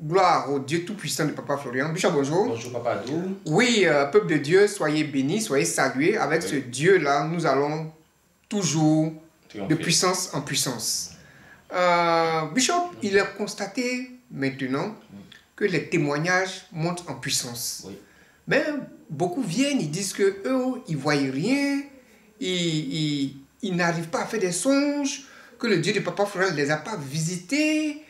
Gloire au Dieu Tout-Puissant de Papa Florian. Bishop, bonjour. Bonjour, Papa Adou. Oui, peuple de Dieu, soyez bénis, soyez salués. Avec ce Dieu-là, nous allons toujours de puissance en puissance. Bishop, il est constaté maintenant que les témoignages montent en puissance. Mais beaucoup viennent, ils disent que eux, ils ne voient rien, ils n'arrivent pas à faire des songes, que le Dieu de Papa Florian ne les a pas visités.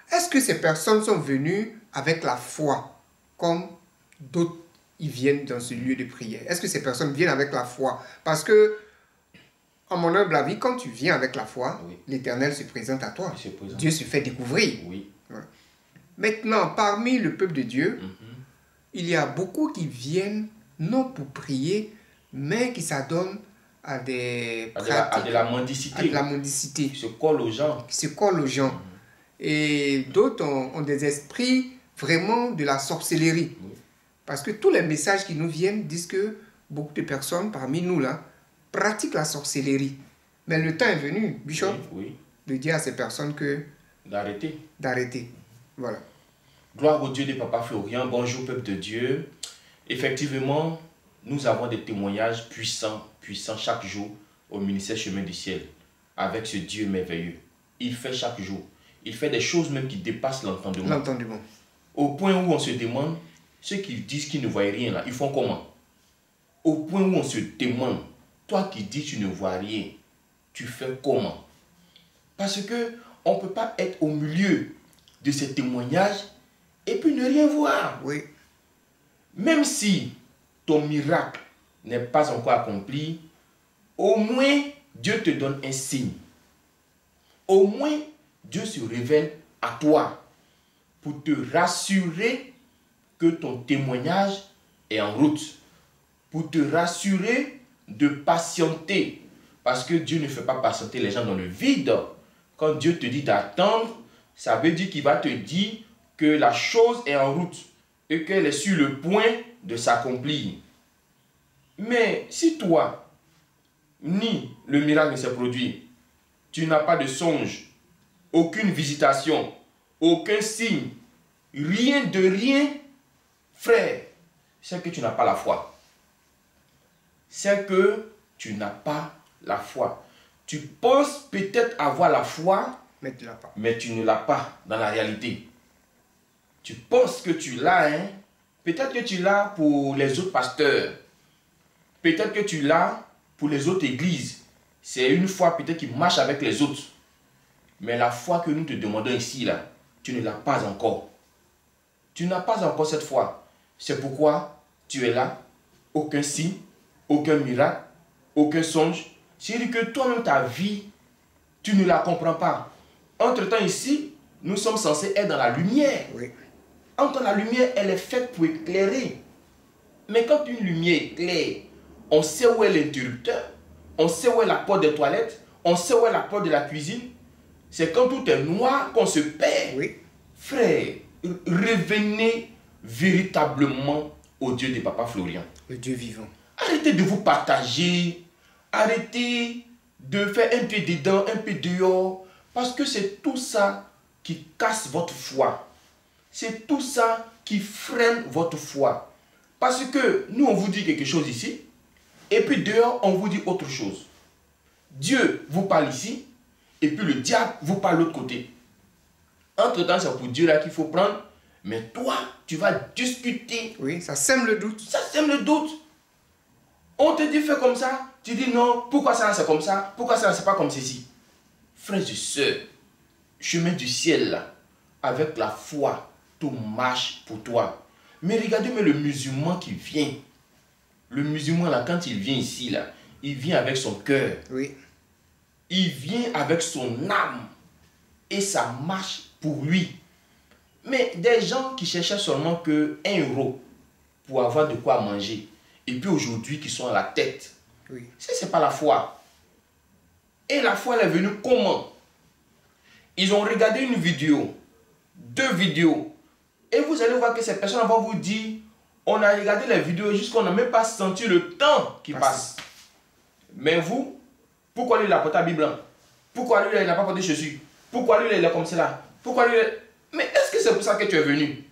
Est-ce que ces personnes sont venues avec la foi, comme d'autres ils viennent dans ce lieu de prière? Est-ce que ces personnes viennent avec la foi? Parce que, en mon humble avis, quand tu viens avec la foi, l'Éternel se présente à toi. Dieu se fait découvrir. Voilà. Maintenant, parmi le peuple de Dieu, il y a beaucoup qui viennent, non pour prier, mais qui s'adonnent à des pratiques, de la mendicité. À de la mendicité. Qui se collent aux gens. Qui se collent aux gens. Et d'autres ont des esprits vraiment de la sorcellerie. Parce que tous les messages qui nous viennent disent que beaucoup de personnes parmi nous là pratiquent la sorcellerie. Mais le temps est venu, Bishop, de dire à ces personnes que d'arrêter. Voilà. Gloire au Dieu de Papa Florian. Bonjour peuple de Dieu. Effectivement, nous avons des témoignages puissants chaque jour au ministère Chemin du Ciel avec ce Dieu merveilleux. Il fait chaque jour. Il fait des choses même qui dépassent l'entendement. Au point où on se demande, ceux qui disent qu'ils ne voient rien là, ils font comment? Au point où on se demande, toi qui dis que tu ne vois rien, tu fais comment? Parce que on ne peut pas être au milieu de ces témoignages et puis ne rien voir. Même si ton miracle n'est pas encore accompli, au moins Dieu te donne un signe. Au moins Dieu se révèle à toi pour te rassurer que ton témoignage est en route. Pour te rassurer de patienter. Parce que Dieu ne fait pas patienter les gens dans le vide. Quand Dieu te dit d'attendre, ça veut dire qu'il va te dire que la chose est en route et qu'elle est sur le point de s'accomplir. Mais si toi, ni le miracle ne s'est produit, tu n'as pas de songe, aucune visitation, aucun signe, rien de rien, frère, c'est que tu n'as pas la foi. C'est que tu n'as pas la foi. Tu penses peut-être avoir la foi, mais tu ne l'as pas dans la réalité. Tu penses que tu l'as, hein? Peut-être que tu l'as pour les autres pasteurs. Peut-être que tu l'as pour les autres églises. C'est une foi peut-être qui marche avec les autres. Mais la foi que nous te demandons ici, là, tu ne l'as pas encore. Tu n'as pas encore cette foi. C'est pourquoi tu es là. Aucun signe, aucun miracle, aucun songe. C'est-à-dire que toi-même, ta vie, tu ne la comprends pas. Entre-temps, ici, nous sommes censés être dans la lumière. Entre la lumière, elle est faite pour éclairer. Mais quand une lumière éclaire, on sait où est l'interrupteur, on sait où est la porte des toilettes, on sait où est la porte de la cuisine. C'est quand tout est noir qu'on se perd. Frère, revenez véritablement au Dieu de Papa Florian. Le Dieu vivant. Arrêtez de vous partager. Arrêtez de faire un pied dedans, un pied dehors. Parce que c'est tout ça qui casse votre foi. C'est tout ça qui freine votre foi. Parce que nous, on vous dit quelque chose ici. Et puis dehors, on vous dit autre chose. Dieu vous parle ici. Et puis le diable vous parle de l'autre côté. Entre-temps, c'est pour Dieu là qu'il faut prendre. Mais toi, tu vas discuter. Oui, ça sème le doute. Ça sème le doute. On te dit fais comme ça. Tu dis non, pourquoi ça c'est comme ça? Pourquoi ça c'est pas comme ceci? Frères et sœurs, chemin du ciel là, avec la foi, tout marche pour toi. Mais regardez mais le musulman qui vient. Le musulman là, quand il vient ici là, il vient avec son cœur. Il vient avec son âme et ça marche pour lui. Mais des gens qui cherchaient seulement que 1 euro pour avoir de quoi manger et puis aujourd'hui qui sont à la tête, ça c'est pas la foi. Et la foi elle est venue comment? Ils ont regardé une vidéo, 2 vidéos et vous allez voir que ces personnes vont vous dire on a regardé les vidéos jusqu'on n'a même pas senti le temps qui passe. Mais vous, pourquoi lui il a porté la Bible blanc? Pourquoi lui il n'a pas porté chaussures? Pourquoi lui il est comme cela? Pourquoi lui Mais est-ce que c'est pour ça que tu es venu?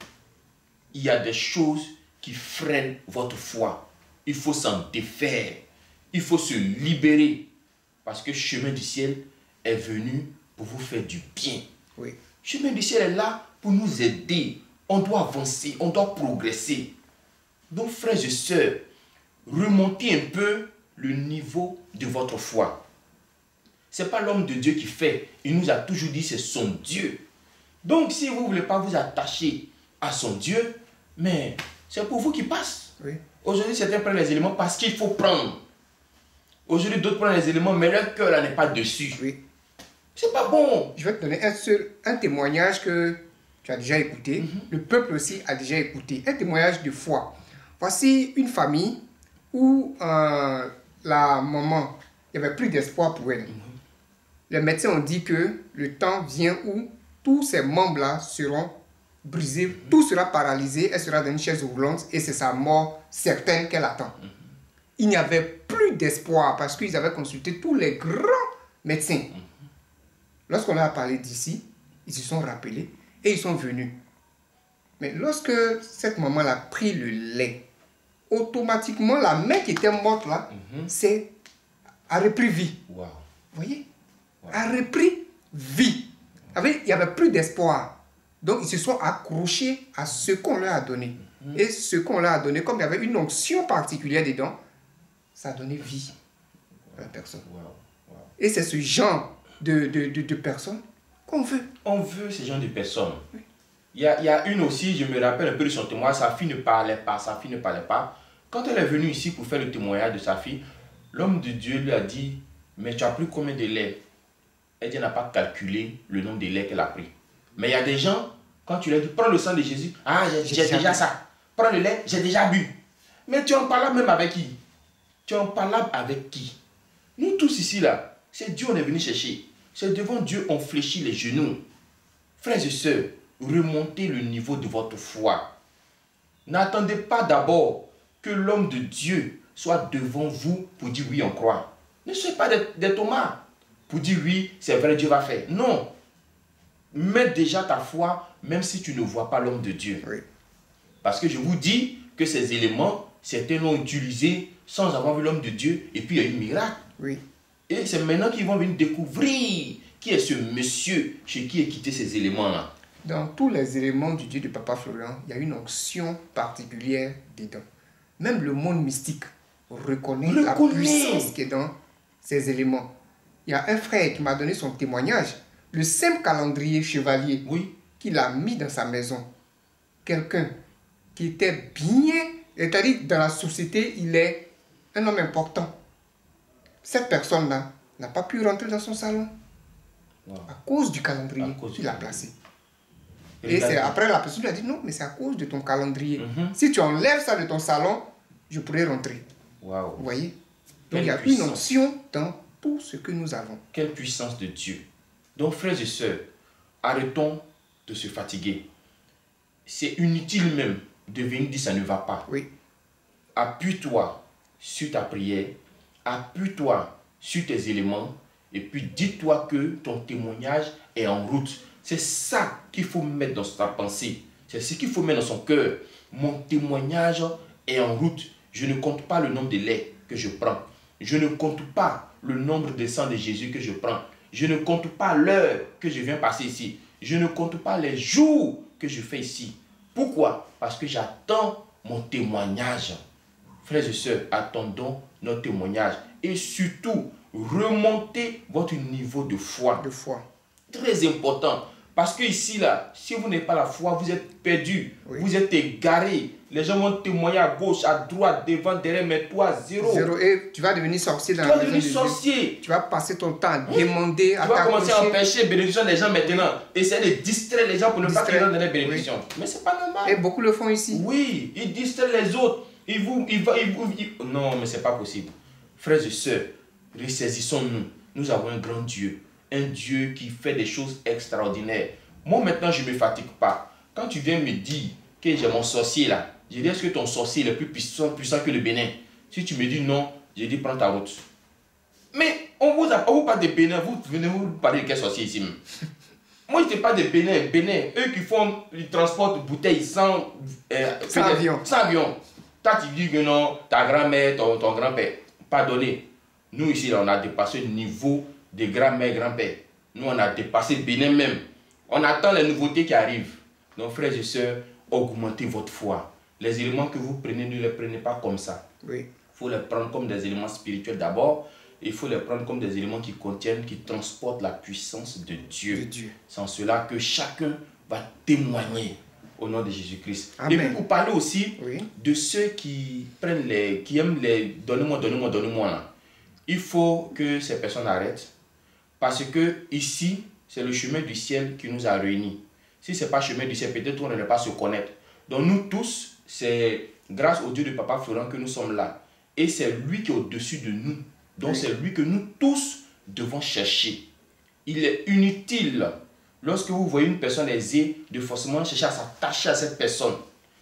Il y a des choses qui freinent votre foi. Il faut s'en défaire. Il faut se libérer. Parce que le chemin du ciel est venu pour vous faire du bien. Oui. Le chemin du ciel est là pour nous aider. On doit avancer, on doit progresser. Donc, frères et sœurs, remontez un peu le niveau de votre foi. Ce n'est pas l'homme de Dieu qui fait. Il nous a toujours dit que c'est son Dieu. Donc, si vous ne voulez pas vous attacher à son Dieu, mais c'est pour vous qui passe. Oui. Aujourd'hui, certains prennent les éléments parce qu'il faut prendre. Aujourd'hui, d'autres prennent les éléments, mais leur cœur n'est pas dessus. Oui. C'est pas bon. Je vais te donner un témoignage que tu as déjà écouté. Le peuple aussi a déjà écouté. Un témoignage de foi. Voici une famille où la maman, il n'y avait plus d'espoir pour elle. Les médecins ont dit que le temps vient où tous ces membres-là seront brisés, tout sera paralysé, elle sera dans une chaise roulante et c'est sa mort certaine qu'elle attend. Il n'y avait plus d'espoir parce qu'ils avaient consulté tous les grands médecins. Lorsqu'on leur a parlé d'ici, ils se sont rappelés et ils sont venus. Mais lorsque cette maman a pris le lait, automatiquement la mère qui était morte là, a repris vie. Wow. Vous voyez? A repris vie. Il n'y avait plus d'espoir. Donc ils se sont accrochés à ce qu'on leur a donné. Et ce qu'on leur a donné, comme il y avait une onction particulière dedans, ça a donné vie à la personne. Wow. Et c'est ce genre de personnes qu'on veut. On veut ce genre de personnes. Oui. Il y a une aussi, je me rappelle un peu de son témoignage, sa fille ne parlait pas. Quand elle est venue ici pour faire le témoignage de sa fille, l'homme de Dieu lui a dit, mais tu as pris combien de lait? Elle dit, elle n'a pas calculé le nombre de lait qu'elle a pris. Mais il y a des gens, quand tu leur dis, prends le sang de Jésus, ah, j'ai déjà ça. Prends le lait, j'ai déjà bu. Mais tu en parles même avec qui? Nous tous ici, là, c'est Dieu on est venu chercher. C'est devant Dieu on fléchit les genoux. Frères et sœurs, remontez le niveau de votre foi. N'attendez pas d'abord que l'homme de Dieu soit devant vous pour dire oui, on croit. Ne soyez pas des Thomas pour dire oui, c'est vrai, Dieu va faire. Non. Mets déjà ta foi, même si tu ne vois pas l'homme de Dieu. Oui. Parce que je vous dis que ces éléments, certains l'ont utilisé sans avoir vu l'homme de Dieu, et puis il y a eu un miracle. Oui. Et c'est maintenant qu'ils vont venir découvrir qui est ce monsieur chez qui est quitté ces éléments-là. Dans tous les éléments du Dieu de Papa Florian, il y a une onction particulière dedans. Même le monde mystique reconnaît la puissance qui est dans ces éléments. Il y a un frère qui m'a donné son témoignage. Le simple calendrier chevalier qu'il a mis dans sa maison. Quelqu'un qui était bien, c'est-à-dire dans la société, il est un homme important. Cette personne-là n'a pas pu rentrer dans son salon à cause du calendrier qu'il a placé. Et c'est après la personne lui a dit non, mais c'est à cause de ton calendrier. Si tu enlèves ça de ton salon, je pourrais rentrer. Wow. Vous voyez? Donc il y a une onction dans tout ce que nous avons. Quelle puissance de Dieu. Donc frères et sœurs, arrêtons de se fatiguer. C'est inutile même de venir dire ça ne va pas. Oui. Appuie-toi sur ta prière, appuie-toi sur tes éléments et puis dis-toi que ton témoignage est en route. C'est ça qu'il faut mettre dans sa pensée. C'est ce qu'il faut mettre dans son cœur. Mon témoignage est en route. Je ne compte pas le nombre de laits que je prends. Je ne compte pas le nombre de sang de Jésus que je prends. Je ne compte pas l'heure que je viens passer ici. Je ne compte pas les jours que je fais ici. Pourquoi? Parce que j'attends mon témoignage. Frères et sœurs, attendons notre témoignage. Et surtout, remontez votre niveau de foi. De foi. Très important. Parce que ici, là, si vous n'avez pas la foi, vous êtes perdu. Oui. Vous êtes égaré. Les gens vont témoigner à gauche, à droite, devant, derrière, mais toi, zéro. Zéro. Et tu vas devenir sorcier dans Tu la vas maison devenir de sorcier. Dieu. Tu vas passer ton temps à demander, à Tu vas commencer à t'accrocher. empêcher les bénédictions des gens maintenant. Essayer de distraire les gens pour ne pas qu'ils rentrent dans les bénédictions. Mais c'est pas normal. Et beaucoup le font ici. Oui, ils distraient les autres. Non, mais c'est pas possible. Frères et sœurs, ressaisissons-nous. Nous avons un grand Dieu. Un Dieu qui fait des choses extraordinaires. Moi maintenant, je ne me fatigue pas. Quand tu viens me dire que j'ai mon sorcier là, je dis est-ce que ton sorcier est plus puissant que le Bénin? Si tu me dis non, je dis prends ta route. Mais on vous parle de Bénin, vous venez vous parler de quel sorcier ici même? Moi, je ne sais pas des Bénin. Eux qui font, ils transportent bouteilles sans avion. Sans avion. Toi, tu dis que non, ta grand-mère, ton grand-père. Pardonnez. Nous, ici, là, on a dépassé le niveau des grand-mères, grand-pères. Nous, on a dépassé Bénin même. On attend les nouveautés qui arrivent. Donc, frères et sœurs, augmentez votre foi. Les éléments que vous prenez, ne les prenez pas comme ça. Oui. Il faut les prendre comme des éléments spirituels d'abord. Il faut les prendre comme des éléments qui contiennent, qui transportent la puissance de Dieu. C'est en cela que chacun va témoigner au nom de Jésus-Christ. Et puis pour parler aussi de ceux qui prennent qui aiment les donnez-moi là. Il faut que ces personnes arrêtent. Parce que ici, c'est le chemin du ciel qui nous a réunis. Si ce n'est pas le chemin du ciel, peut-être on ne va pas se connaître. Donc nous tous, c'est grâce au Dieu de Papa Florent que nous sommes là. Et c'est lui qui est au-dessus de nous. Donc c'est lui que nous tous devons chercher. Il est inutile, lorsque vous voyez une personne aisée, de forcément chercher à s'attacher à cette personne.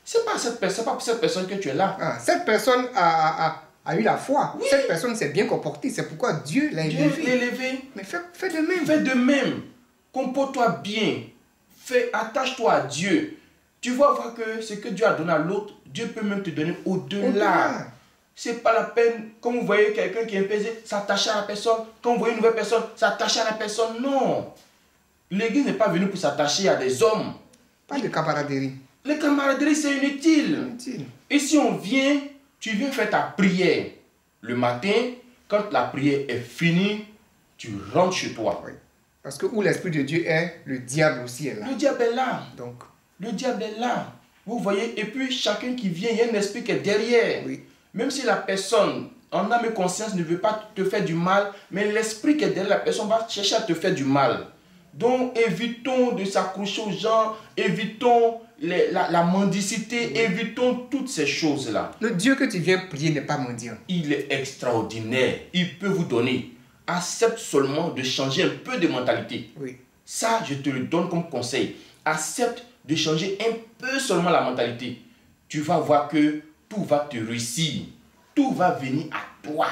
Ce n'est pas pour cette personne que tu es là. Ah, cette personne a eu la foi. Oui. Cette personne s'est bien comportée. C'est pourquoi Dieu l'a élevé. Mais fais de même. Fais de même. Comporte-toi bien. Attache-toi à Dieu. Tu vas voir que ce que Dieu a donné à l'autre, Dieu peut même te donner au-delà. C'est pas la peine, quand vous voyez quelqu'un qui est pesé, s'attacher à la personne. Quand vous voyez une nouvelle personne, s'attacher à la personne. Non. L'église n'est pas venue pour s'attacher à des hommes. Pas de camaraderie. Les camaraderies, c'est inutile. Et si on vient, tu viens faire ta prière. Le matin, quand la prière est finie, tu rentres chez toi. Oui. Parce que où l'Esprit de Dieu est, le diable aussi est là. Le diable est là. Donc. Le diable est là. Vous voyez, et puis chacun qui vient, il y a un esprit qui est derrière. Oui. Même si la personne, en âme et conscience, ne veut pas te faire du mal, mais l'esprit qui est derrière la personne va chercher à te faire du mal. Donc, évitons de s'accrocher aux gens, évitons la mendicité, évitons toutes ces choses-là. Le Dieu que tu viens prier n'est pas mendiant. Il est extraordinaire. Il peut vous donner. Accepte seulement de changer un peu de mentalité. Oui. Ça, je te le donne comme conseil. Accepte de changer un peu seulement la mentalité. Tu vas voir que tout va te réussir. Tout va venir à toi.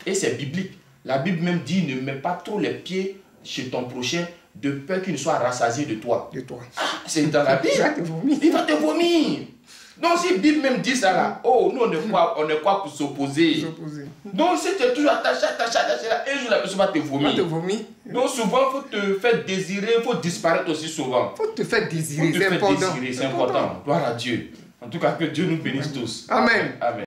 Et c'est biblique. La Bible même dit, ne mets pas trop les pieds chez ton prochain de peur qu'il ne soit rassasié de toi. Ah, c'est dans la Bible. Il va te vomir. Donc si la Bible même dit ça là, oh, nous on est quoi pour s'opposer. Donc si tu es toujours attaché là, un jour la personne va te vomir. Donc souvent il faut te faire désirer, il faut disparaître aussi souvent. Il faut te faire désirer, c'est important. Gloire à Dieu. En tout cas, que Dieu nous bénisse tous. Amen. Amen.